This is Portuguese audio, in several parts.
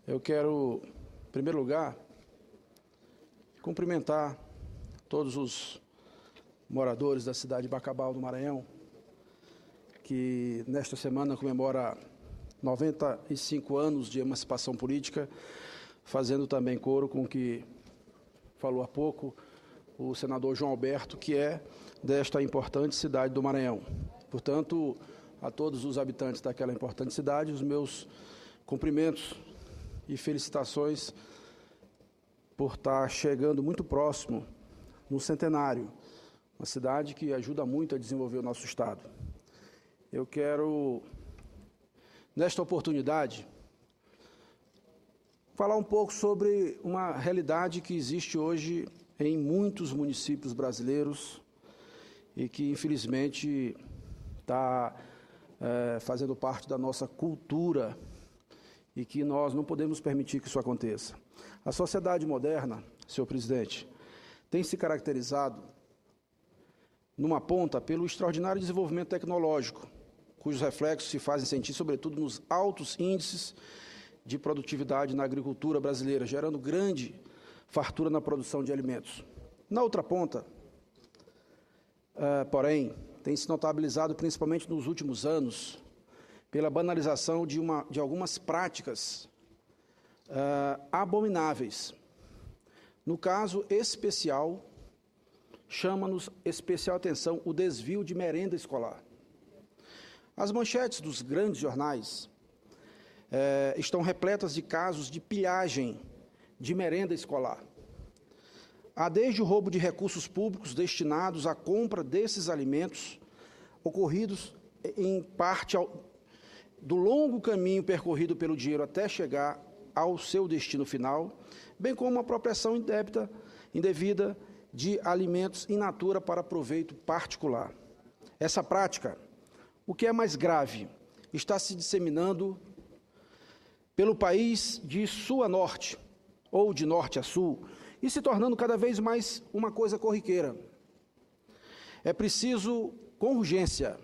Eu quero, em primeiro lugar, cumprimentar todos os moradores da cidade de Bacabal, do Maranhão, que nesta semana comemora 95 anos de emancipação política, fazendo também coro com o que falou há pouco o senador João Alberto, que é desta importante cidade do Maranhão. Portanto, a todos os habitantes daquela importante cidade, os meus cumprimentos e felicitações por estar chegando muito próximo no centenário, uma cidade que ajuda muito a desenvolver o nosso Estado. Eu quero, nesta oportunidade, falar um pouco sobre uma realidade que existe hoje em muitos municípios brasileiros e que, infelizmente, está fazendo parte da nossa cultura e que nós não podemos permitir que isso aconteça. A sociedade moderna, senhor presidente, tem se caracterizado, numa ponta, pelo extraordinário desenvolvimento tecnológico, cujos reflexos se fazem sentir, sobretudo, nos altos índices de produtividade na agricultura brasileira, gerando grande fartura na produção de alimentos. Na outra ponta, porém, tem se notabilizado, principalmente nos últimos anos, pela banalização de algumas práticas abomináveis. No caso especial, chama-nos especial atenção o desvio de merenda escolar. As manchetes dos grandes jornais estão repletas de casos de pilhagem de merenda escolar. Há desde o roubo de recursos públicos destinados à compra desses alimentos, ocorridos em parte do longo caminho percorrido pelo dinheiro até chegar ao seu destino final, bem como a apropriação indevida de alimentos in natura para proveito particular. Essa prática, o que é mais grave, está se disseminando pelo país de sul a norte, ou de norte a sul, e se tornando cada vez mais uma coisa corriqueira. É preciso, com urgência,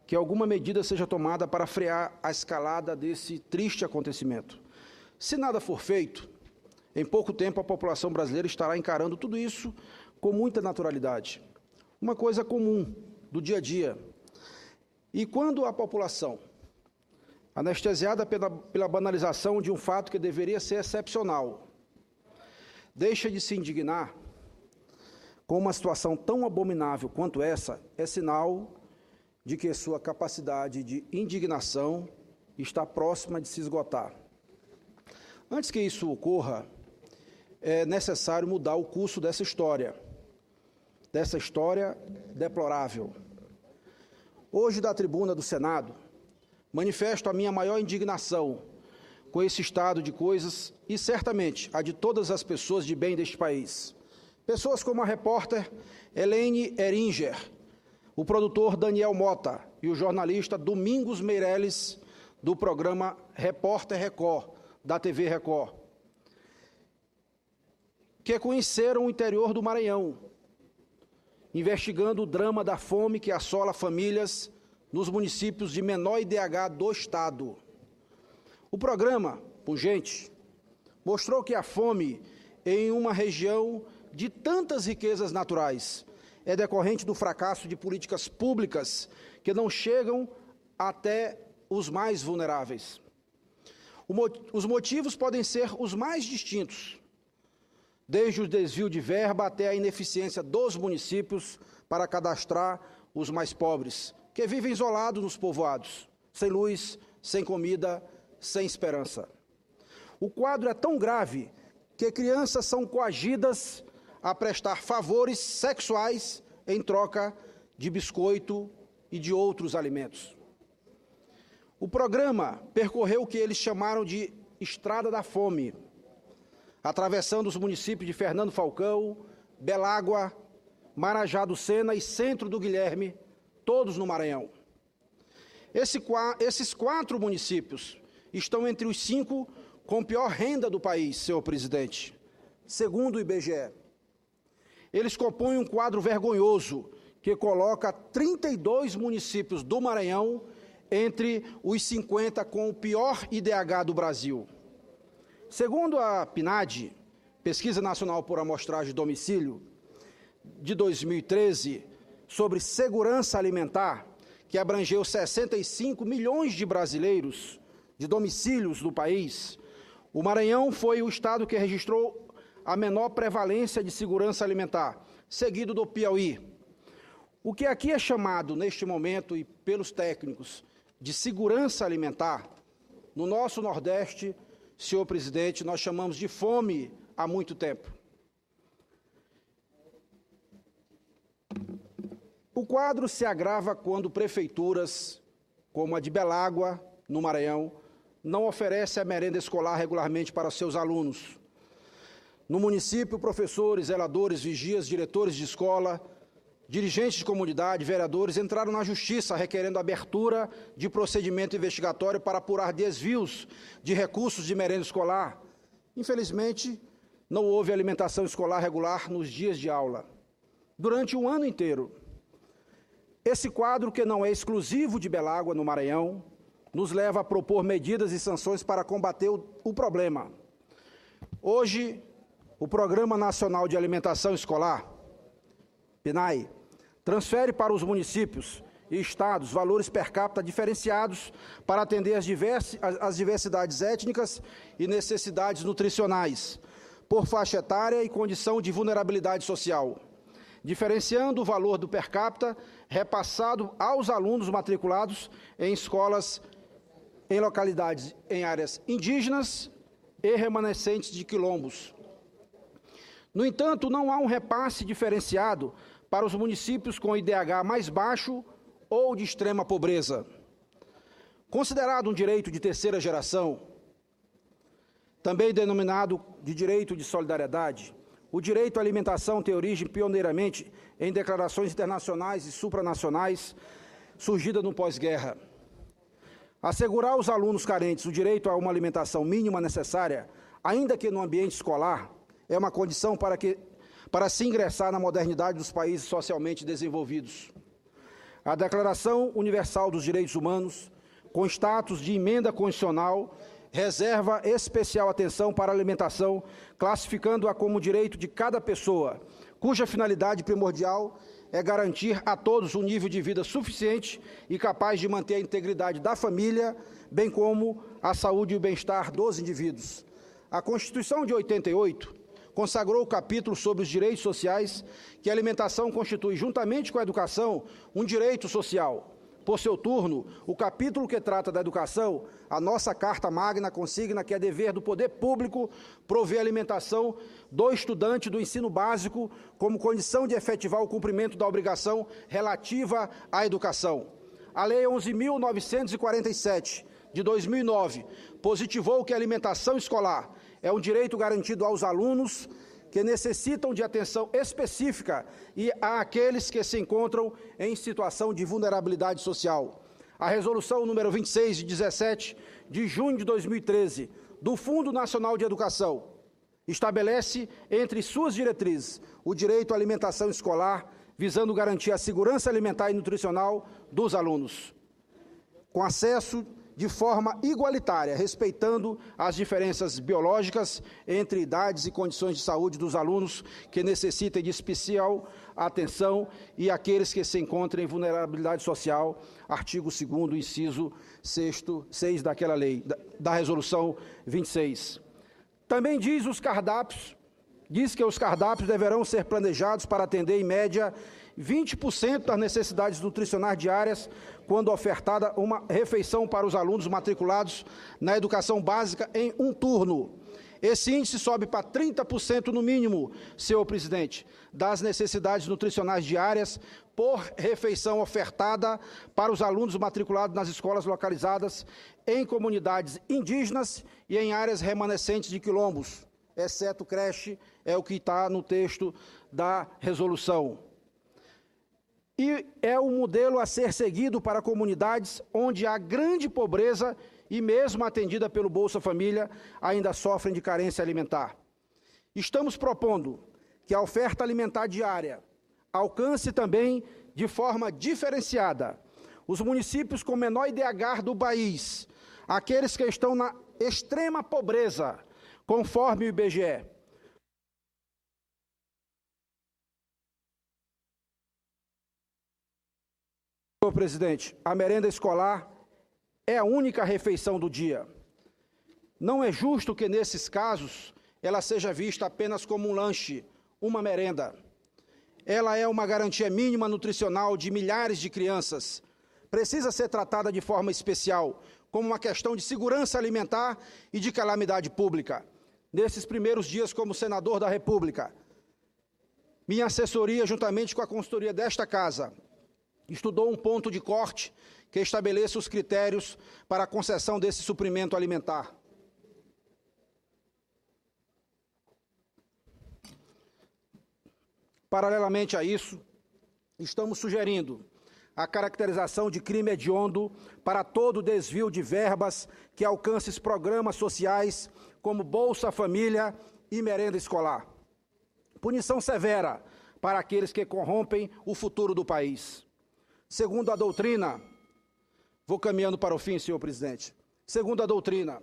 que alguma medida seja tomada para frear a escalada desse triste acontecimento. Se nada for feito, em pouco tempo a população brasileira estará encarando tudo isso com muita naturalidade. Uma coisa comum do dia a dia. E quando a população, anestesiada pela banalização de um fato que deveria ser excepcional, deixa de se indignar com uma situação tão abominável quanto essa, é sinal de que sua capacidade de indignação está próxima de se esgotar. Antes que isso ocorra, é necessário mudar o curso dessa história deplorável. Hoje, da tribuna do Senado, manifesto a minha maior indignação com esse estado de coisas e, certamente, a de todas as pessoas de bem deste país. Pessoas como a repórter Elaine Eringer, o produtor Daniel Mota e o jornalista Domingos Meirelles, do programa Repórter Record, da TV Record, que conheceram o interior do Maranhão, investigando o drama da fome que assola famílias nos municípios de menor IDH do Estado. O programa, pungente, mostrou que a fome em uma região de tantas riquezas naturais é decorrente do fracasso de políticas públicas que não chegam até os mais vulneráveis. Os motivos podem ser os mais distintos, desde o desvio de verba até a ineficiência dos municípios para cadastrar os mais pobres, que vivem isolados nos povoados, sem luz, sem comida, sem esperança. O quadro é tão grave que crianças são coagidas a prestar favores sexuais em troca de biscoito e de outros alimentos. O programa percorreu o que eles chamaram de Estrada da Fome, atravessando os municípios de Fernando Falcão, Belágua, Marajá do Sena e Centro do Guilherme, todos no Maranhão. Esses 4 municípios estão entre os 5 com pior renda do país, senhor presidente, segundo o IBGE. Eles compõem um quadro vergonhoso que coloca 32 municípios do Maranhão entre os 50 com o pior IDH do Brasil. Segundo a PNAD, Pesquisa Nacional por Amostragem de Domicílio, de 2013, sobre segurança alimentar, que abrangeu 65 milhões de brasileiros de domicílios do país, o Maranhão foi o estado que registrou a menor prevalência de segurança alimentar, seguido do Piauí. O que aqui é chamado, neste momento, e pelos técnicos, de segurança alimentar, no nosso Nordeste, senhor presidente, nós chamamos de fome há muito tempo. O quadro se agrava quando prefeituras, como a de Belágua, no Maranhão, não oferecem a merenda escolar regularmente para seus alunos. No município, professores, zeladores, vigias, diretores de escola, dirigentes de comunidade, vereadores entraram na justiça requerendo abertura de procedimento investigatório para apurar desvios de recursos de merenda escolar. Infelizmente, não houve alimentação escolar regular nos dias de aula, durante um ano inteiro. Esse quadro, que não é exclusivo de Belágua, no Maranhão, nos leva a propor medidas e sanções para combater o problema. Hoje, o Programa Nacional de Alimentação Escolar, PNAE, transfere para os municípios e estados valores per capita diferenciados para atender as diversidades étnicas e necessidades nutricionais, por faixa etária e condição de vulnerabilidade social, diferenciando o valor do per capita repassado aos alunos matriculados em escolas em localidades em áreas indígenas e remanescentes de quilombos. No entanto, não há um repasse diferenciado para os municípios com IDH mais baixo ou de extrema pobreza. Considerado um direito de terceira geração, também denominado de direito de solidariedade, o direito à alimentação tem origem pioneiramente em declarações internacionais e supranacionais surgidas no pós-guerra. Assegurar aos alunos carentes o direito a uma alimentação mínima necessária, ainda que no ambiente escolar, é uma condição para se ingressar na modernidade dos países socialmente desenvolvidos. A Declaração Universal dos Direitos Humanos, com status de emenda constitucional, reserva especial atenção para a alimentação, classificando-a como direito de cada pessoa, cuja finalidade primordial é garantir a todos um nível de vida suficiente e capaz de manter a integridade da família, bem como a saúde e o bem-estar dos indivíduos. A Constituição de 88 consagrou o capítulo sobre os direitos sociais, que a alimentação constitui, juntamente com a educação, um direito social. Por seu turno, o capítulo que trata da educação, a nossa Carta Magna consigna que é dever do poder público prover a alimentação do estudante do ensino básico como condição de efetivar o cumprimento da obrigação relativa à educação. A Lei 11.947, de 2009, positivou que a alimentação escolar é um direito garantido aos alunos que necessitam de atenção específica e àqueles que se encontram em situação de vulnerabilidade social. A Resolução número 26, de 17 de junho de 2013, do Fundo Nacional de Educação, estabelece entre suas diretrizes o direito à alimentação escolar, visando garantir a segurança alimentar e nutricional dos alunos, com acesso de forma igualitária, respeitando as diferenças biológicas entre idades e condições de saúde dos alunos que necessitem de especial atenção e aqueles que se encontrem em vulnerabilidade social, artigo 2º, inciso 6 daquela lei, da Resolução 26. Também diz que os cardápios deverão ser planejados para atender, em média, 20% das necessidades nutricionais diárias, quando ofertada uma refeição para os alunos matriculados na educação básica em um turno. Esse índice sobe para 30% no mínimo, senhor presidente, das necessidades nutricionais diárias por refeição ofertada para os alunos matriculados nas escolas localizadas em comunidades indígenas e em áreas remanescentes de quilombos, exceto creche, é o que está no texto da resolução. E é um modelo a ser seguido para comunidades onde há grande pobreza e, mesmo atendida pelo Bolsa Família, ainda sofrem de carência alimentar. Estamos propondo que a oferta alimentar diária alcance também, de forma diferenciada, os municípios com menor IDH do país, aqueles que estão na extrema pobreza, Conforme o IBGE, senhor presidente, a merenda escolar é a única refeição do dia. Não é justo que, nesses casos, ela seja vista apenas como um lanche, uma merenda. Ela é uma garantia mínima nutricional de milhares de crianças. Precisa ser tratada de forma especial, como uma questão de segurança alimentar e de calamidade pública. Nesses primeiros dias como senador da República, minha assessoria, juntamente com a consultoria desta Casa, estudou um ponto de corte que estabeleça os critérios para a concessão desse suprimento alimentar. Paralelamente a isso, estamos sugerindo a caracterização de crime hediondo para todo desvio de verbas que alcance programas sociais como Bolsa Família e merenda escolar. Punição severa para aqueles que corrompem o futuro do país. Segundo a doutrina, vou caminhando para o fim, senhor presidente. Segundo a doutrina,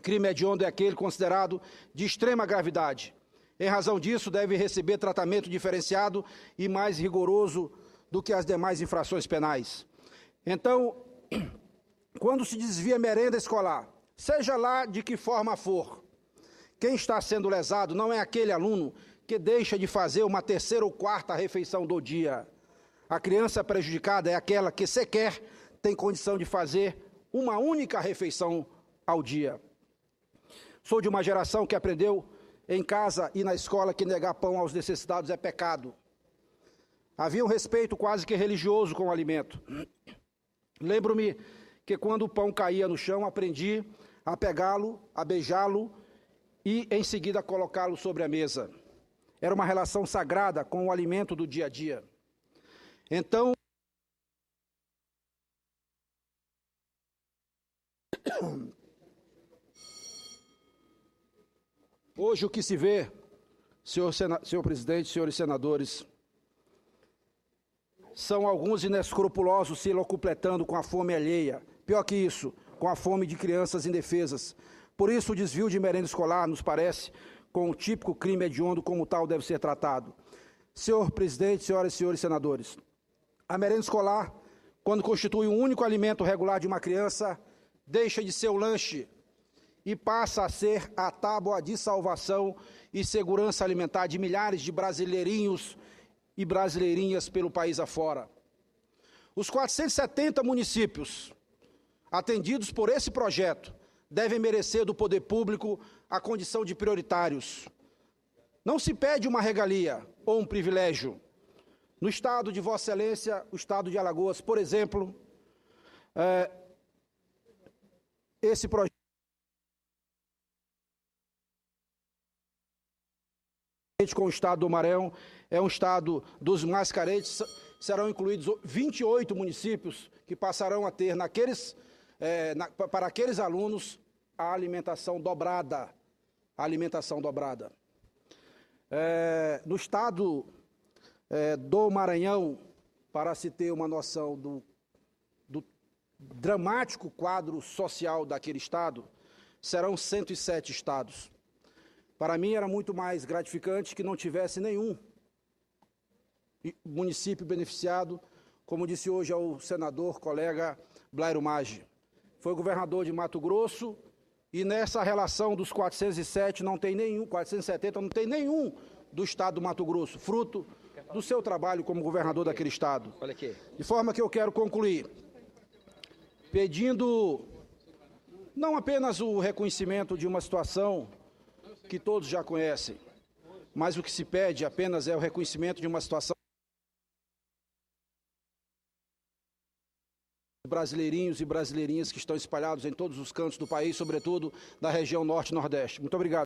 crime hediondo é aquele considerado de extrema gravidade. Em razão disso, deve receber tratamento diferenciado e mais rigoroso do que as demais infrações penais. Então, quando se desvia merenda escolar, seja lá de que forma for, quem está sendo lesado não é aquele aluno que deixa de fazer uma terceira ou quarta refeição do dia. A criança prejudicada é aquela que sequer tem condição de fazer uma única refeição ao dia. Sou de uma geração que aprendeu em casa e na escola que negar pão aos necessitados é pecado. Havia um respeito quase que religioso com o alimento. Lembro-me que quando o pão caía no chão, aprendi a pegá-lo, a beijá-lo e, em seguida, colocá-lo sobre a mesa. Era uma relação sagrada com o alimento do dia a dia. Então, hoje o que se vê, senhor presidente, senhores senadores, são alguns inescrupulosos se locupletando com a fome alheia. Pior que isso, com a fome de crianças indefesas. Por isso, o desvio de merenda escolar nos parece com o típico crime hediondo, como tal deve ser tratado. Senhor presidente, senhoras e senhores senadores, a merenda escolar, quando constitui um único alimento regular de uma criança, deixa de ser o lanche e passa a ser a tábua de salvação e segurança alimentar de milhares de brasileirinhos e brasileirinhas pelo país afora. Os 470 municípios atendidos por esse projeto devem merecer do poder público a condição de prioritários. Não se pede uma regalia ou um privilégio. No estado de Vossa Excelência, o estado de Alagoas, por exemplo, esse projeto com o estado do Maranhão é um estado dos mais carentes, serão incluídos 28 municípios que passarão a ter para aqueles alunos a alimentação dobrada. No estado do Maranhão, para se ter uma noção do dramático quadro social daquele estado, serão 107 estados. Para mim era muito mais gratificante que não tivesse nenhum município beneficiado, como disse hoje ao senador, colega Blairo Maggi. Foi governador de Mato Grosso e nessa relação dos 407 não tem nenhum, 470 não tem nenhum do estado do Mato Grosso, fruto do seu trabalho como governador daquele estado. De forma que eu quero concluir pedindo não apenas o reconhecimento de uma situação que todos já conhecem, mas o que se pede apenas é o reconhecimento de uma situação de brasileirinhos e brasileirinhas que estão espalhados em todos os cantos do país, sobretudo da região norte e nordeste. Muito obrigado.